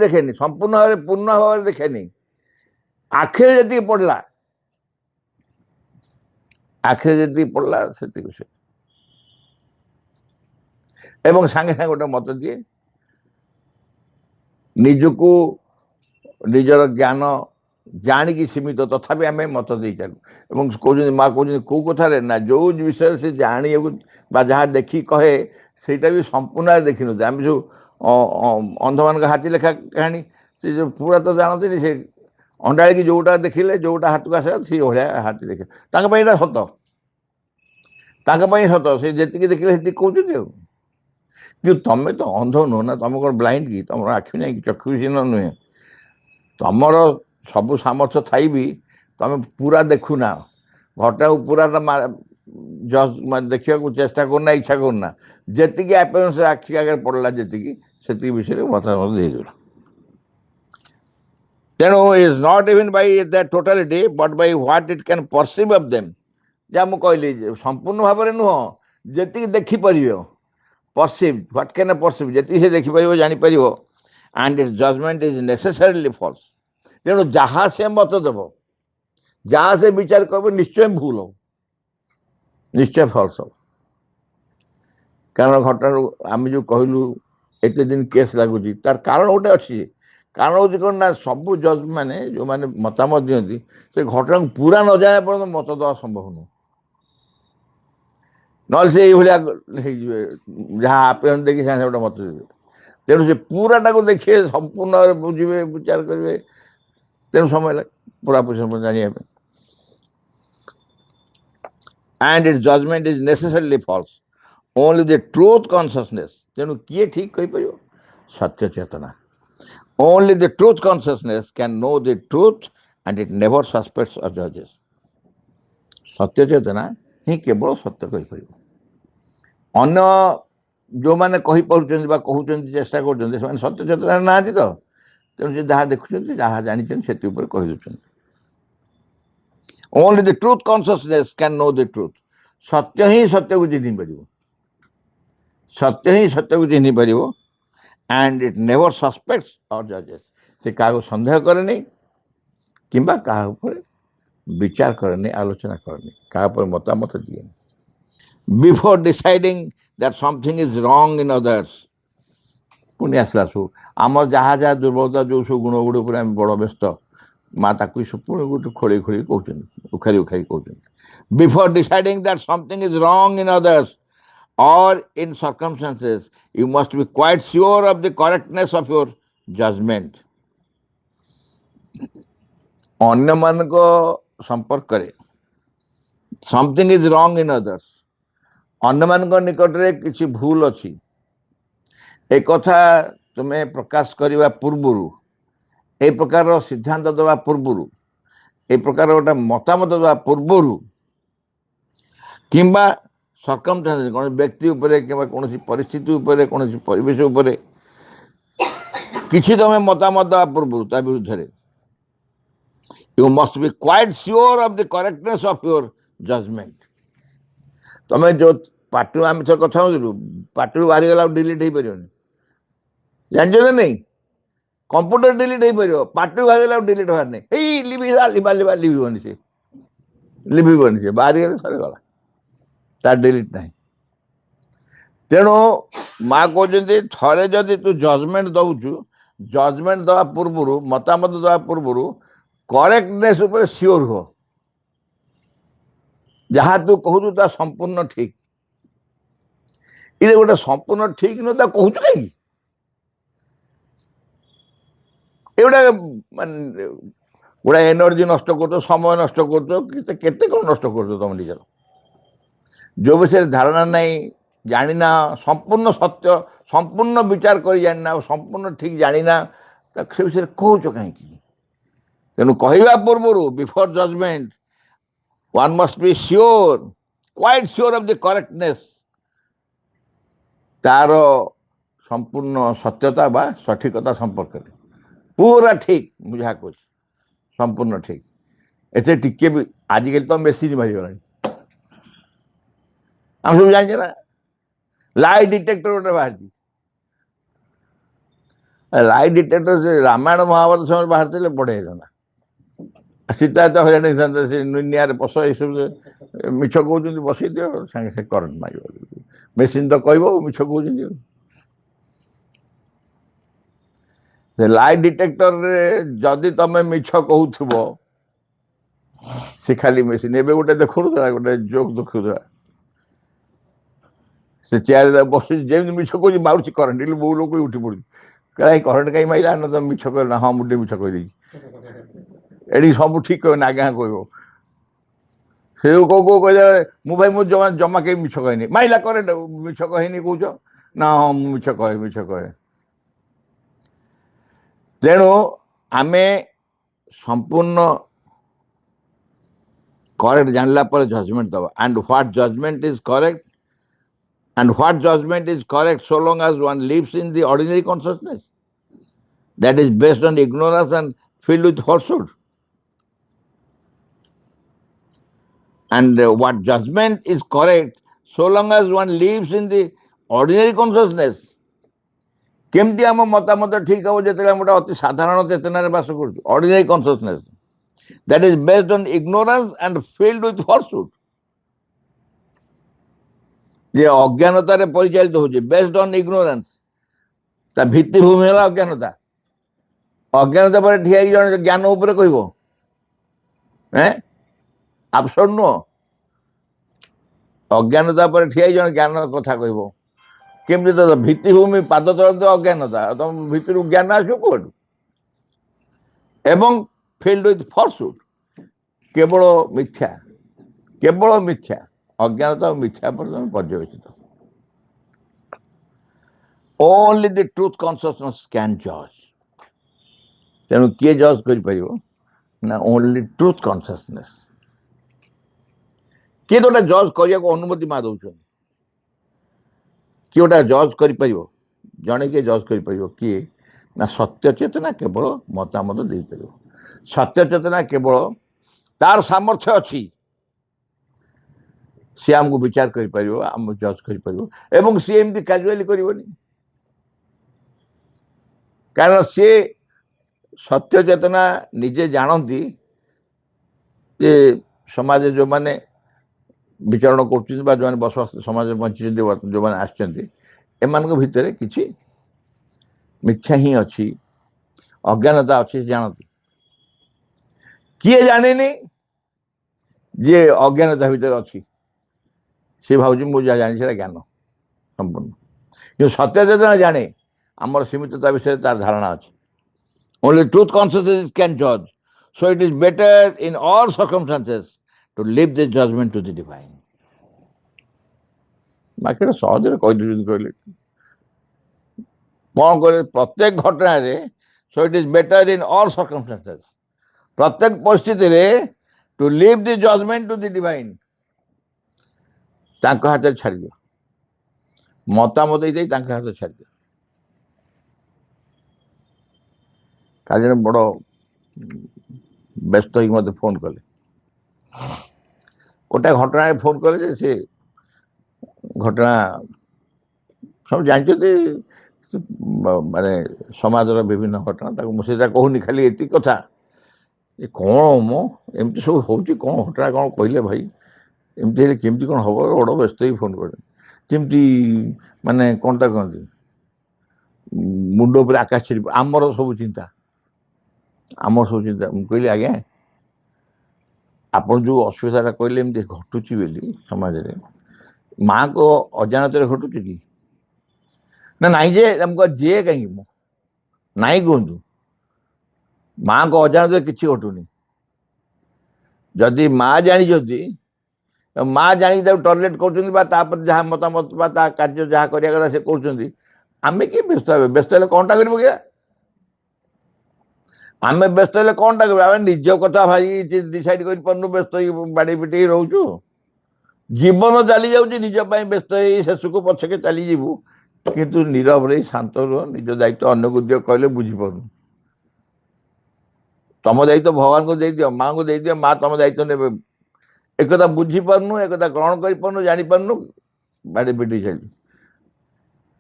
ଦେଖେନି ସମ୍ପୂର୍ଣ୍ଣ ଭାବରେ ପୂର୍ଣ୍ଣ ଭାବରେ ଦେଖେନି ଆଖିରେ ଯେତିକି ପଡ଼ିଲା ସେତିକି ସେ ଏବଂ ସାଙ୍ଗେ ସାଙ୍ଗେ ଗୋଟେ ମତ ଦିଏ ନିଜକୁ ନିଜର ଜ୍ଞାନ ଜାଣିକି ସୀମିତ ତଥାପି ଆମେ ମତ ଦେଇ ଚାଲୁ ଏବଂ କହୁଛନ୍ତି ମା କହୁଛନ୍ତି କେଉଁ କଥାରେ ନା ଯେଉଁ ବିଷୟରେ ସେ ଜାଣିବାକୁ ବା ଯାହା ଦେଖି କହେ ସେଇଟା ବି ସମ୍ପୂର୍ଣ୍ଣ ଦେଖିନୁ ଆମେ ଯେଉଁ ଅନ୍ଧମାନଙ୍କ ହାତୀ ଲେଖା କାହାଣୀ ସେ ଯେଉଁ ପୁରା ତ ଜାଣନ୍ତିନି ସେ ଅଣ୍ଡାଳିକି ଯେଉଁଟା ଦେଖିଲେ ଯେଉଁଟା ହାତକୁ ଆସିଲା ସେଇ ଭଳିଆ ହାତୀ ଦେଖେ ତାଙ୍କ ପାଇଁ ଏଇଟା ସତ ସେ ଯେତିକି ଦେଖିଲେ ସେତିକି କହୁଛନ୍ତି ଆଉ କିନ୍ତୁ ତମେ ତ ଅନ୍ଧ ନୁହଁ ନା ତମେ କ'ଣ ବ୍ଲାଇଣ୍ଡ କି ତମର ଆଖି ନାହିଁ କି ଚକ୍ଷୁହୀନ ନୁହେଁ ତମର ସବୁ ସାମର୍ଥ୍ୟ ଥାଇ ବି ତମେ ପୁରା ଦେଖୁନା ଘଟଣାକୁ ପୁରା ଦେଖିବାକୁ ଚେଷ୍ଟା କରୁନା ଇଚ୍ଛା କରୁନା ଯେତିକି ଆପେରେନ୍ସ ଆଖି ଆଗରେ ପଡ଼ିଲା ଯେତିକି ସେତିକି ବିଷୟରେ ମତାମତ ଦେଇଦେଲ ତେଣୁ is not even by the totality but by what it can perceive of them ଯାହା ମୁଁ କହିଲି ସମ୍ପୂର୍ଣ୍ଣ ଭାବରେ ନୁହଁ ଯେତିକି ଦେଖିପାରିବ ପରସିଭ୍ ହ୍ୱାଟ୍ କ୍ୟାନ୍ ପରସିଭ୍ ଯେତିକି ସେ ଦେଖିପାରିବ ଜାଣିପାରିବ and its judgement is necessarily false ତେଣୁ ଯାହା ସେ ମତ ଦେବ ଯାହା ସେ ବିଚାର କରିବ ନିଶ୍ଚୟ ଭୁଲ ହବ ନିଶ୍ଚୟ ଫଲ୍ସ ହବ କାରଣ ଘଟଣାରୁ ଆମେ ଯେଉଁ କହିଲୁ ଏତେ ଦିନ କେସ୍ ଲାଗୁଛି ତାର କାରଣ ଗୋଟେ ଅଛି कारण हूँ कौन ना सबू जज मैंने जो मैंने मतामत दिखती से घटना को पूरा न जाने पर्यटन मत देवा संभव नुह ना से जहाँ आपेरण देखिए सागे गोटे मत देवे तेणु से पूराटा को देखिए संपूर्ण बुझे विचार करेंगे तेणु समय लगे पूरा पूरा जाना and its judgment is necessarily false. Only the truth consciousness. तेणु किए ठीक कही पार सत्य चेतना. Only the truth consciousness can know the truth and it never suspects or judges. सत्य चेतना ही केवल सत्य कही पार. अन्य जो मैंने कही पार्टी कहते चेष्टा कर सत्य चेतना ना तो तेणु से जहाँ देखुं जहाँ जानी से कहीदे. Only the truth consciousness can know the truth. सत्य ही सत्य को चिन्ह पार. सत्य ही सत्य को चिन्ह पार. And it never suspects or judges. से क्या संदेह करे नहीं किंबा क्या विचार करे नहीं आलोचना करे नहीं क्या मतामत दिए. Before deciding that something is wrong in others. पुणी आसला सब आम जहाँ जहाँ दुर्बलता जो सब गुण गुड़ आम बड़ व्यस्त माँ ताकू सब पुणी गोटे खोल खोल कहते उखारी उखारी कहते. Before deciding that something is wrong in others or in circumstances, you must be quite sure of the correctness of your judgment. अन्य मान को संपर्क करे something is wrong in others. अन्य मान को निकट रे किसी भूल अच्छी एक कथा तुम्हें प्रकाश करने पूर्वर ए प्रकार सिद्धांत दवा पूर्वर ए प्रकार गोटे मतामत दवा पूर्वर किंबा सर्कमस्टांस कौन व्यक्ति उपरे किंबा कौन परिस्थिति उपरे कौन परिवेश उपरे किसी तुम्हें मतामत दवा पूर्वर ता विरुद्ध you must be quite sure of the correctness of your judgment. तुम्हें जो पार्टी आम थोड़ा कथा पार्टी बाहरी गला डिलीट हो पार जान नहीं कंप्यूटर डिलीट हो पार पार्टी बाहरी गला डिलीट होवार नहीं लिभा लिभा लिभा लिभन से लिभन से बाहरी गले सर गला तार डिलीट ना. तेणु माँ कहते थे जदि तू जजमेंट दौचु जजमेंट दवा पूर्वर मतामत दवा पूर्वर करेक्टनेस उपर सियोर हो जहाँ तू कहू ता संपूर्ण ठीक ये गोटे संपूर्ण ठीक नुह ता कहूँ कहीं ये गोटे एनर्जी नष्ट कर समय नष्ट कर कौन नष्ट कर तुम निजर जो विषय धारणा नहीं जाना संपूर्ण सत्य संपूर्ण विचार कर जाना संपूर्ण ठीक जाना से विषय कहूच कहीं. तेणु कहवा पूर्वर before judgement one must be sure quite sure of the correctness तार संपूर्ण सत्यता बा सठिकता संपर्क में पूरा ठीक मुझे कह संपूर्ण ठीक एसे टिके भी आजिकल तो मेसीन बाहरी गला हम सब जाने ना लाई डिटेक्टर गोटे बाहर लाई डिटेक्टर से रामायण महाभारत समय बाहर थे बढ़िया था सीता तो हजान से निआरे पश ये सब मिछ कहते बसई दियो सागे से करंट मार मेसीन तो कह मिछ कहते लाई डिटेक्टर रे जदि तुम मिछ कहूब सी खाली मेसीन एवं गोटे देखा गोटे जोक देखा से चेयर बस जमी मिछ कह मार करंट बहु लोग उठी पड़ी कहीं करंट कहीं मारा ना तुम मिछ कह हाँ मुझे मिछ कहीदे एडी सब ठीक कह ना क्या कह से कह मु भाई मुझे जमा जमा कहीं मिछ कहनी माइला करेंट मिछ कहनी कौच ना हाँ मिछ कहे. तेणु आमे संपूर्ण करेक्ट जानला पर जजमेंट दबा and what judgment is correct and what judgment is correct so long as one lives in the ordinary consciousness that is based on ignorance and filled with falsehood. And what judgment is correct so long as one lives in the ordinary consciousness. केमती आम मतामत ठीक हम जो गोटे अति साधारण चेतना बास कर ordinary consciousness that is based on ignorance and filled with falsehood जे अज्ञानतार परिचालित हो बेस्ड ऑन इग्नोरेंस ता भित्तिभूमि है अज्ञानता ଅଜ୍ଞାନତା ପରେ ଠିଆ ହେଇକି ଜଣେ ଜ୍ଞାନ ଉପରେ କହିବ ଆବସର୍ଡ ନୁହଁ। ଅଜ୍ଞାନତା ପରେ ଠିଆ ହେଇ ଜଣେ ଜ୍ଞାନ କଥା କହିବ କେମିତି? ତ ଭିତ୍ତିଭୂମି ପାଦ ତଳେ ତ ଅଜ୍ଞାନତା, ତମ ଭିତରୁ ଜ୍ଞାନ ଆସିବ କୋଉଠୁ? ଏବଂ ଫିଲ୍ଡ ୱିଥ୍ ଫଲସୁଡ୍, କେବଳ ମିଥ୍ୟା, କେବଳ ମିଥ୍ୟା। ଅଜ୍ଞାନତା ଓ ମିଥ୍ୟା ପରେ ତମେ ପର୍ଯ୍ୟବେସିତ। Only the truth consciousness can ଜଜ୍। ତେଣୁ କିଏ ଜଜ୍ କରିପାରିବ ନା ଓନ୍ଲି ଟ୍ରୁଥ କନସିୟସନେସ୍। କିଏ ତ ଗୋଟେ ଜଜ୍ କରିବାକୁ ଅନୁମତି ମା ଦଉଛନ୍ତି? କିଏ ଗୋଟେ ଜଜ୍ କରିପାରିବ? ଜଣେ କିଏ ଜଜ୍ କରିପାରିବ? କିଏ ନା ସତ୍ୟ ଚେତନା କେବଳ ମତାମତ ଦେଇପାରିବ। ସତ୍ୟ ଚେତନା କେବଳ ତାର ସାମର୍ଥ୍ୟ ଅଛି, ସିଏ ଆମକୁ ବିଚାର କରିପାରିବ, ଆମକୁ ଜଜ୍ କରିପାରିବ। ଏବଂ ସିଏ ଏମିତି କାଜୁଆଲି କରିବନି, କାରଣ ସିଏ ସତ୍ୟ ଚେତନା ନିଜେ ଜାଣନ୍ତି ଯେ ସମାଜରେ ଯେଉଁମାନେ ବିଚରଣ କରୁଛନ୍ତି ବା ଯେଉଁମାନେ ବସବାସ ସମାଜରେ ବଞ୍ଚିଛନ୍ତି, ଯେଉଁମାନେ ଆସିଛନ୍ତି, ଏମାନଙ୍କ ଭିତରେ କିଛି ମିଥ୍ୟା ହିଁ ଅଛି, ଅଜ୍ଞାନତା ଅଛି, ଜାଣନ୍ତି। କିଏ ଜାଣିନି ଯିଏ ଅଜ୍ଞାନତା ଭିତରେ ଅଛି, ସେ ଭାବୁଛି ମୁଁ ଯାହା ଜାଣିଛି ସେଟା ଜ୍ଞାନ ସମ୍ପୂର୍ଣ୍ଣ। କିନ୍ତୁ ସତ୍ୟ ଚେତନା ଜାଣେ ଆମର ସୀମିତତା ବିଷୟରେ ତାର ଧାରଣା ଅଛି। Only truth consciousness can judge. So it is better in all circumstances to leave this judgment to the divine. ବାକି ସହଜରେ କହିଦେଉଛନ୍ତି, କହିଲେ କ'ଣ କହିଲେ? ପ୍ରତ୍ୟେକ ଘଟଣାରେ so it is better in all circumstances, ପ୍ରତ୍ୟେକ ପରିସ୍ଥିତିରେ to leave the judgment to the divine, ତାଙ୍କ ହାତରେ ଛାଡ଼ିଦିଅ, ମତାମତ ଦେଇ ତାଙ୍କ ହାତରେ ଛାଡ଼ିଦିଅ। କାଲି ଜଣେ ବଡ଼ ବ୍ୟସ୍ତ ହେଇକି ମୋତେ ଫୋନ୍ କଲେ, ଗୋଟେ ଘଟଣାରେ ଫୋନ୍ କଲେ ଯେ ସେ ଘଟଣା ସବୁ ଜାଣିଛନ୍ତି, ମାନେ ସମାଜର ବିଭିନ୍ନ ଘଟଣା, ତାକୁ ମୁଁ ସେଇଟା କହୁନି, ଖାଲି ଏତିକି କଥା ଯେ କ'ଣ ମୋ ଏମିତି ସବୁ ହେଉଛି, କ'ଣ ଘଟଣା କ'ଣ କହିଲେ ଭାଇ, ଏମିତି ହେଲେ କେମିତି କ'ଣ ହେବ? ବଡ଼ ବ୍ୟସ୍ତ ହେଇକି ଫୋନ୍ କଲେ, କେମିତି ମାନେ କ'ଣଟା କହନ୍ତି, ମୁଣ୍ଡ ଉପରେ ଆକାଶ ଛିଡ଼ିବ, ଆମର ସବୁ ଚିନ୍ତା, ଆମର ସବୁ ଚିନ୍ତା। ମୁଁ କହିଲି ଆଜ୍ଞା, ଆପଣ ଯେଉଁ ଅସୁବିଧାଟା କହିଲେ ଏମିତି ଘଟୁଛି ବୋଲି ସମାଜରେ, ମାଆଙ୍କ ଅଜାଣତରେ ଘଟୁଛି କି? ନା ନାହିଁ ଯେ ଆମକୁ ଯିଏ କାହିଁକି ମୁଁ ନାହିଁ କୁହନ୍ତୁ, ମାଆଙ୍କ ଅଜାଣତରେ କିଛି ଘଟୁନି। ଯଦି ମା ଜାଣିଛନ୍ତି, ମା ଜାଣିକି ତାକୁ ଟର୍ଲେଟ୍ କରୁଛନ୍ତି ବା ତାପରେ ଯାହା ମତାମତ ବା ତା କାର୍ଯ୍ୟ ଯାହା କରିବା କଥା ସେ କରୁଛନ୍ତି, ଆମେ କିଏ ବ୍ୟସ୍ତ ହେବେ? ବ୍ୟସ୍ତ ହେଲେ କ'ଣଟା କରିବୁ କି? ଆମେ ବ୍ୟସ୍ତ ହେଲେ କ'ଣଟା କରିବୁ? ଆମେ ନିଜ କଥା ଭାଇ ଡିସାଇଡ୍ କରିପାରୁନୁ, ବ୍ୟସ୍ତ ହେଇକି ବାଡ଼େଇ ପିଟେଇ ରହୁଛୁ। ଜୀବନ ଚାଲି ଯାଉଛି, ନିଜ ପାଇଁ ବ୍ୟସ୍ତ ହେଇ ଶେଷକୁ ପଛକେ ଚାଲିଯିବୁ, କିନ୍ତୁ ନୀରବରେ ଶାନ୍ତ ରୁହ, ନିଜ ଦାୟିତ୍ୱ ଅନ୍ୟକୁ ଦିଅ କହିଲେ ବୁଝିପାରୁନୁ। ତମ ଦାୟିତ୍ୱ ଭଗବାନଙ୍କୁ ଦେଇଦିଅ, ମାଆଙ୍କୁ ଦେଇଦିଅ, ମା ତମ ଦାୟିତ୍ୱ ନେବେ। ଏକଥା ବୁଝିପାରୁନୁ, ଏକଥା ଗ୍ରହଣ କରିପାରୁନୁ, ଜାଣିପାରୁନୁ, ବାଡ଼ି ପିଟି ଚାଲି।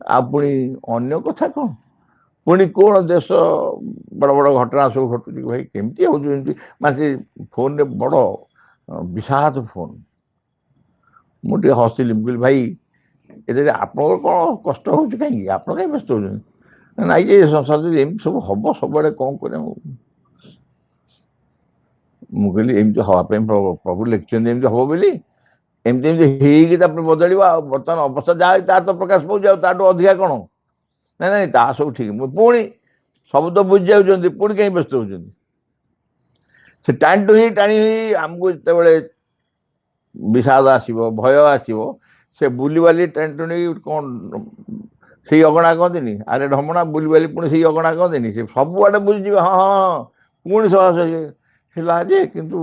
ଆଉ ପୁଣି ଅନ୍ୟ କଥା କ'ଣ? ପୁଣି କ'ଣ ଦେଶ ବଡ଼ ବଡ଼ ଘଟଣା ସବୁ ଘଟୁଛି ଭାଇ, କେମିତି ହେଉଛି ଏମିତି? ମାନେ ସେ ଫୋନ୍ରେ ବଡ଼ ବିଷାଦ ଫୋନ୍। ମୁଁ ଟିକେ ହସିଲି, ମୁଁ କହିଲି ଭାଇ ଏଥିରେ ଆପଣଙ୍କର କ'ଣ କଷ୍ଟ ହେଉଛି କାହିଁକି? ଆପଣ କାହିଁକି ବ୍ୟସ୍ତ ହେଉଛନ୍ତି? ନାଇଁ ଯେ ସଂସାରରେ ଏମିତି ସବୁ ହେବ, ସବୁଆଡ଼େ କ'ଣ କରିବା? ମୁଁ କହିଲି ଏମିତି ହେବା ପାଇଁ ପ୍ରଭୁ ଲେଖିଛନ୍ତି ଏମିତି ହେବ ବୋଲି, ଏମିତି ଏମିତି ହେଇକି ତାପରେ ବଦଳିବ। ଆଉ ବର୍ତ୍ତମାନ ଅବସ୍ଥା ଯାହା ତାର ତ ପ୍ରକାଶ ପାଉଛି, ଆଉ ତାଠୁ ଅଧିକା କ'ଣ? ନାଇଁ ନାଇଁ, ତାହା ସବୁ ଠିକ୍। ମୁଁ ପୁଣି ସବୁ ତ ବୁଝି ଯାଉଛନ୍ତି, ପୁଣି କାହିଁ ବ୍ୟସ୍ତ ହେଉଛନ୍ତି? ସେ ଟାଣି ହୋଇ ଆମକୁ ଯେତେବେଳେ ବିଷାଦ ଆସିବ, ଭୟ ଆସିବ, ସେ ବୁଲିବାଲି ଟାଣି ଟୁଣି କ'ଣ ସେଇ ଅଗଣା କହନ୍ତିନି, ଆରେ ଢମଣା ବୁଲିବାଲି ପୁଣି ସେଇ ଅଗଣା କହନ୍ତିନି, ସେ ସବୁଆଡ଼େ ବୁଲିଯିବେ। ହଁ ହଁ, ପୁଣି ସହଜ ହେଲା ଯେ, କିନ୍ତୁ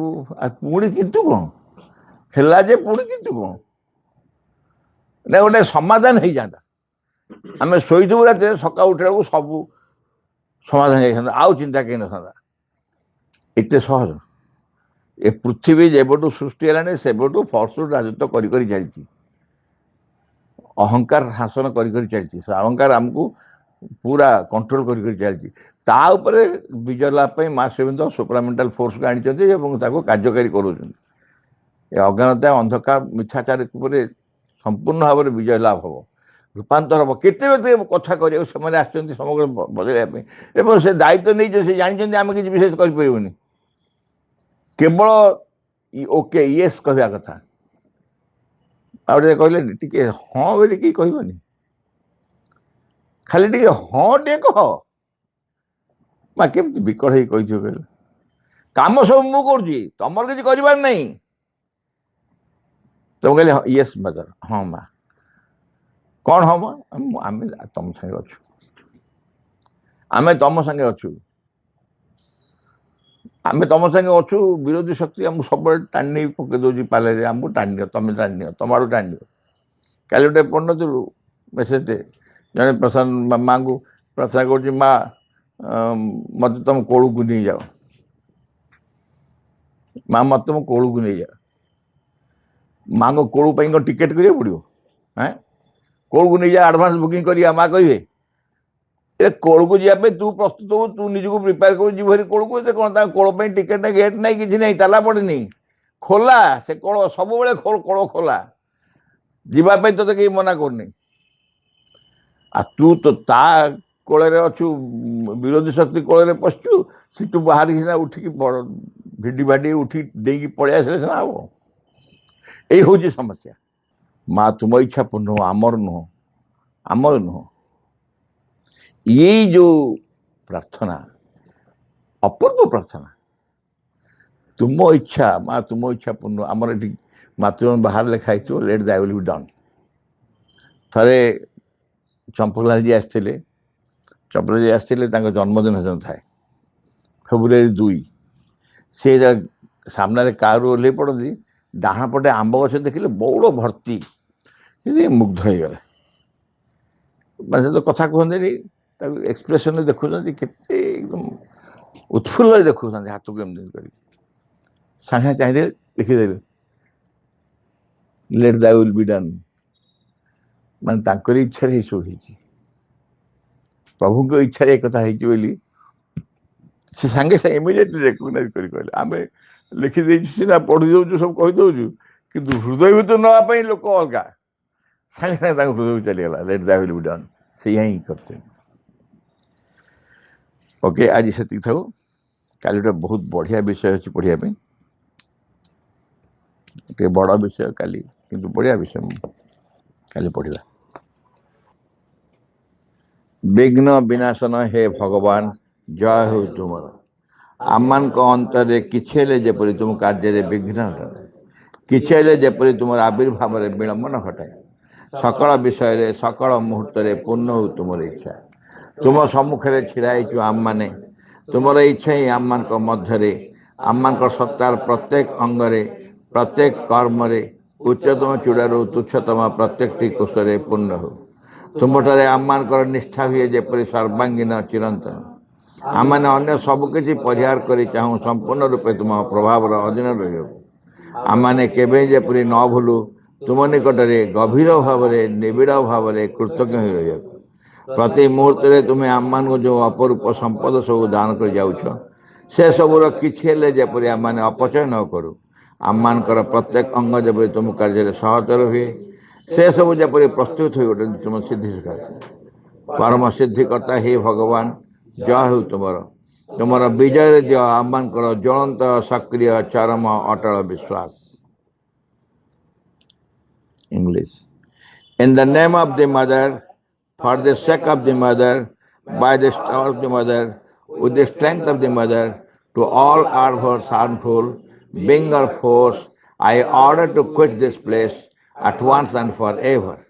ପୁଣି କିନ୍ତୁ କ'ଣ ହେଲା ଯେ, ପୁଣି କିନ୍ତୁ କ'ଣ ନା ଗୋଟେ ସମାଧାନ ହେଇଯାନ୍ତା। ଆମେ ଶୋଇଥିବୁ ରାତିରେ, ସକାଳୁ ଉଠିଲା ବେଳକୁ ସବୁ ସମାଧାନ ହେଇଥାନ୍ତା, ଆଉ ଚିନ୍ତା କେହି ନଥାନ୍ତା। ଏତେ ସହଜ। ଏ ପୃଥିବୀ ଯେବେଠୁ ସୃଷ୍ଟି ହେଲାଣି ସେବେଠୁ ଫଲସୁଡ୍ ରାଜତ୍ୱ କରି କରି ଚାଲିଛି, ଅହଙ୍କାର ଶାସନ କରି କରି ଚାଲିଛି। ସେ ଅହଙ୍କାର ଆମକୁ ପୁରା କଣ୍ଟ୍ରୋଲ କରି କରି ଚାଲିଛି। ତା ଉପରେ ବିଜୟ ଲାଭ ପାଇଁ ମା ଶ୍ରୀବିନ୍ଦ ସୁପ୍ରାମେଣ୍ଟାଲ ଫୋର୍ସକୁ ଆଣିଛନ୍ତି ଏବଂ ତାକୁ କାର୍ଯ୍ୟକାରୀ କରୁଛନ୍ତି। ଏ ଅଜ୍ଞାନତା, ଅନ୍ଧକାର, ମିଥ୍ୟାଚାର ଉପରେ ସମ୍ପୂର୍ଣ୍ଣ ଭାବରେ ବିଜୟ ଲାଭ ହେବ। ରୂପାନ୍ତର ହେବ କେତେ କଥା କରିବାକୁ ସେମାନେ ଆସିଛନ୍ତି ସମଗ୍ର ବଦଳାଇବା ପାଇଁ ଏବଂ ସେ ଦାୟିତ୍ୱ ନେଇଛନ୍ତି ସେ ଜାଣିଛନ୍ତି ଆମେ କିଛି ବିଶେଷ କରିପାରିବୁନି କେବଳ ଓକେ ୟେସ୍ କହିବା କଥା ଆଉ ଟିକେ କହିଲେ ଟିକେ ହଁ ବୋଲି କେହି କହିବନି ଖାଲି ଟିକେ ହଁ ଟିକେ କହ ମା କେମିତି ବିକଳ ହେଇ କହିଛୁ କହିଲେ କାମ ସବୁ ମୁଁ କରୁଛି ତମର କିଛି କରିବାର ନାହିଁ ତମେ କହିଲେ ୟେସ୍ ମଦର ହଁ ମା କ'ଣ ହବ ଆମେ ତମ ସାଙ୍ଗେ ଅଛୁ ଆମେ ତମ ସାଙ୍ଗେ ଅଛୁ ଆମେ ତମ ସାଙ୍ଗେ ଅଛୁ ବିରୋଧୀ ଶକ୍ତି ଆମକୁ ସବୁବେଳେ ଟାଣି ନେଇ ପକେଇ ଦେଉଛି ପାଲେରେ ଆମକୁ ଟାଣି ନିଅ ତମେ ଟାଣି ନିଅ ତମ ଆଡ଼ୁ ଟାଣି ନିଅ କାଲି ଗୋଟେ ପଢ଼ୁନଥିଲୁ ମେସେଜଟେ ଜଣେ ମାଙ୍କୁ ପ୍ରାର୍ଥନା କରୁଛି ମା ମୋତେ ତମ କୋଳକୁ ନେଇଯାଅ ମା ମୋତେ ତମ କୋଳକୁ ନେଇଯାଅ ମାଙ୍କ କୋଳ ପାଇଁ କ'ଣ ଟିକେଟ୍ କରିବାକୁ ପଡ଼ିବ ହଁ କୋଳକୁ ନେଇଯାଅ ଆଡ଼ଭାନ୍ସ ବୁକିଂ କରିବା ମା କହିବେ ଏ କୋଳକୁ ଯିବା ପାଇଁ ତୁ ପ୍ରସ୍ତୁତ ହବୁ ତୁ ନିଜକୁ ପ୍ରିପେୟାର କରୁ ଯିବୁ ଭାରି କୋଳକୁ ସେ କ'ଣ ତାଙ୍କ କୋଳ ପାଇଁ ଟିକେଟ୍ ନାହିଁ ଗେଟ୍ ନାହିଁ କିଛି ନାହିଁ ତାଲା ପଡ଼ିନି ଖୋଲା ସେ କୋଳ ସବୁବେଳେ କୋଳ ଖୋଲା ଯିବା ପାଇଁ ତୋତେ କେହି ମନା କରୁନି ଆଉ ତୁ ତ ତା କୋଳରେ ଅଛୁ ବିରୋଧୀ ଶକ୍ତି କୋଳରେ ପଶିଛୁ ସେଠୁ ବାହାରିକି ସିନା ଉଠିକି ଭିଡ଼ି ଭାଡ଼ି ଉଠି ଦେଇକି ପଳେଇ ଆସିଲେ ସିନା ହବ ଏଇ ହେଉଛି ସମସ୍ୟା ମା ତୁମ ଇଚ୍ଛା ପୂର୍ଣ୍ଣ ଆମର ନୁହଁ ଏଇ ଯେଉଁ ପ୍ରାର୍ଥନା ଅପୂର୍ବ ପ୍ରାର୍ଥନା ତୁମ ଇଚ୍ଛା ମା ତୁମ ଇଚ୍ଛା ପୂର୍ଣ୍ଣ ଆମର ଏଠି ମାତୃଭୂମି ବାହାରେ ଲେଖା ହେଇଥିବ ଲେଟ୍ ଦାଇ ୱିଲ୍ ବି ଡନ୍ ଥରେ ଚମ୍ପକଲାଲଜୀ ଆସିଥିଲେ ତାଙ୍କ ଜନ୍ମଦିନ ସେଦିନ ଥାଏ ଫେବୃଆରୀ 2 ସେ ସାମ୍ନାରେ କାରରୁ ଓହ୍ଲେଇ ପଡ଼ନ୍ତି ଡାହାଣ ପଟେ ଆମ୍ବ ଗଛ ଦେଖିଲେ ବଉଳ ଭର୍ତ୍ତି ମୁଗ୍ଧ ହେଇଗଲେ ମାନେ ସେ ତ କଥା କୁହନ୍ତିନି ତାକୁ ଏକ୍ସପ୍ରେସନରେ ଦେଖୁଛନ୍ତି କେତେ ଏକଦମ ଉତ୍ଫୁଲ୍ଲରେ ଦେଖୁଛନ୍ତି ହାତକୁ ଏମିତି କରିକି ସାଙ୍ଗେ ଚାହିଁଦେଲେ ଦେଖିଦେଲେ ଲେଟ୍ ଦାଇ ୱିଲ୍ ବି ଡନ୍ ମାନେ ତାଙ୍କରି ଇଚ୍ଛାରେ ଏସବୁ ହେଇଛି ପ୍ରଭୁଙ୍କ ଇଚ୍ଛାରେ ଏକଥା ହେଇଛି ବୋଲି ସେ ସାଙ୍ଗେ ସାଙ୍ଗେ ଇମିଡ଼ିଏଟଲି ରେକଗ୍ନାଇଜ୍ କରି କହିଲେ ଆମେ ଲେଖିଦେଇଛୁ ସିନା ପଢ଼ି ଦେଉଛୁ ସବୁ କହିଦେଉଛୁ କିନ୍ତୁ ହୃଦୟ ଭିତରୁ ନେବା ପାଇଁ ଲୋକ ଅଲଗା ସାଙ୍ଗେ ସାଙ୍ଗେ ତାଙ୍କ ହୃଦୟକୁ ଚାଲିଗଲା ଲେଟ୍ ଦାଇ ୱିଲ୍ ବି ଡନ୍ ସେଇଆ ହିଁ କରିଛନ୍ତି ଓକେ ଆଜି ସେତିକି ଥାଉ କାଲି ଗୋଟେ ବହୁତ ବଢ଼ିଆ ବିଷୟ ଅଛି ପଢ଼ିବା ପାଇଁ ଟିକେ ବଡ଼ ବିଷୟ କାଲି କିନ୍ତୁ ବଢ଼ିଆ ବିଷୟ କାଲି ପଢ଼ିବା ବିଘ୍ନ ବିନାଶନ ହେ ଭଗବାନ ଜୟ ହେଉ ତୁମର ଆମମାନଙ୍କ ଅନ୍ତରରେ କିଛି ହେଲେ ଯେପରି ତୁମ କାର୍ଯ୍ୟରେ ବିଘ୍ନ ଘଟାଏ କିଛି ହେଲେ ଯେପରି ତୁମର ଆବିର୍ଭାବରେ ବିଳମ୍ବନ ଘଟାଏ ସକଳ ବିଷୟରେ ସକଳ ମୁହୂର୍ତ୍ତରେ ପୂର୍ଣ୍ଣ ହେଉ ତୁମର ଇଚ୍ଛା ତୁମ ସମ୍ମୁଖରେ ଛିଡ଼ା ହେଇଛୁ ଆମମାନେ ତୁମର ଇଚ୍ଛା ହିଁ ଆମମାନଙ୍କ ମଧ୍ୟରେ ଆମମାନଙ୍କ ସତ୍ତାର ପ୍ରତ୍ୟେକ ଅଙ୍ଗରେ ପ୍ରତ୍ୟେକ କର୍ମରେ ଉଚ୍ଚତମ ଚୂଡ଼ାରୁ ତୁଚ୍ଛତମ ପ୍ରତ୍ୟେକଟି କୋଷରେ ପୂର୍ଣ୍ଣ ହେଉ ତୁମଠାରେ ଆମମାନଙ୍କର ନିଷ୍ଠା ହୁଏ ଯେପରି ସର୍ବାଙ୍ଗୀନ ଚିରନ୍ତନ ଆମମାନେ ଅନ୍ୟ ସବୁକିଛି ପରିହାର କରି ଚାହୁଁ ସମ୍ପୂର୍ଣ୍ଣ ରୂପେ ତୁମ ପ୍ରଭାବର ଅଧୀନ ରହିବାକୁ ଆମମାନେ କେବେ ଯେପରି ନ ଭୁଲୁ ତୁମ ନିକଟରେ ଗଭୀର ଭାବରେ ନିବିଡ଼ ଭାବରେ କୃତଜ୍ଞ ହୋଇ ରହିବାକୁ ପ୍ରତି ମୁହୂର୍ତ୍ତରେ ତୁମେ ଆମମାନଙ୍କୁ ଯେଉଁ ଅପରୂପ ସମ୍ପଦ ସବୁ ଦାନ କରି ଯାଉଛ ସେସବୁର କିଛି ହେଲେ ଯେପରି ଆମମାନେ ଅପଚୟ ନ କରୁ ଆମମାନଙ୍କର ପ୍ରତ୍ୟେକ ଅଙ୍ଗ ଯେପରି ତୁମ କାର୍ଯ୍ୟରେ ସହଜର ହୁଏ ସେସବୁ ଯେପରି ପ୍ରସ୍ତୁତ ହୋଇ ଉଠନ୍ତି ତୁମ ସିଦ୍ଧି ସକାଶେ ପରମ ସିଦ୍ଧିକର୍ତ୍ତା ହେ ଭଗବାନ ଜୟ ହେଉ ତୁମର ବିଜୟରେ ଦିଅ ଆମମାନଙ୍କର ଜ୍ୱଳନ୍ତ ସକ୍ରିୟ ଚରମ ଅଟଳ ବିଶ୍ୱାସ English In the name of the mother, for the sake of the mother, by the star of the mother, with the strength of the mother, to all adverse, harmful, being or force, I order to quit this place at once and forever.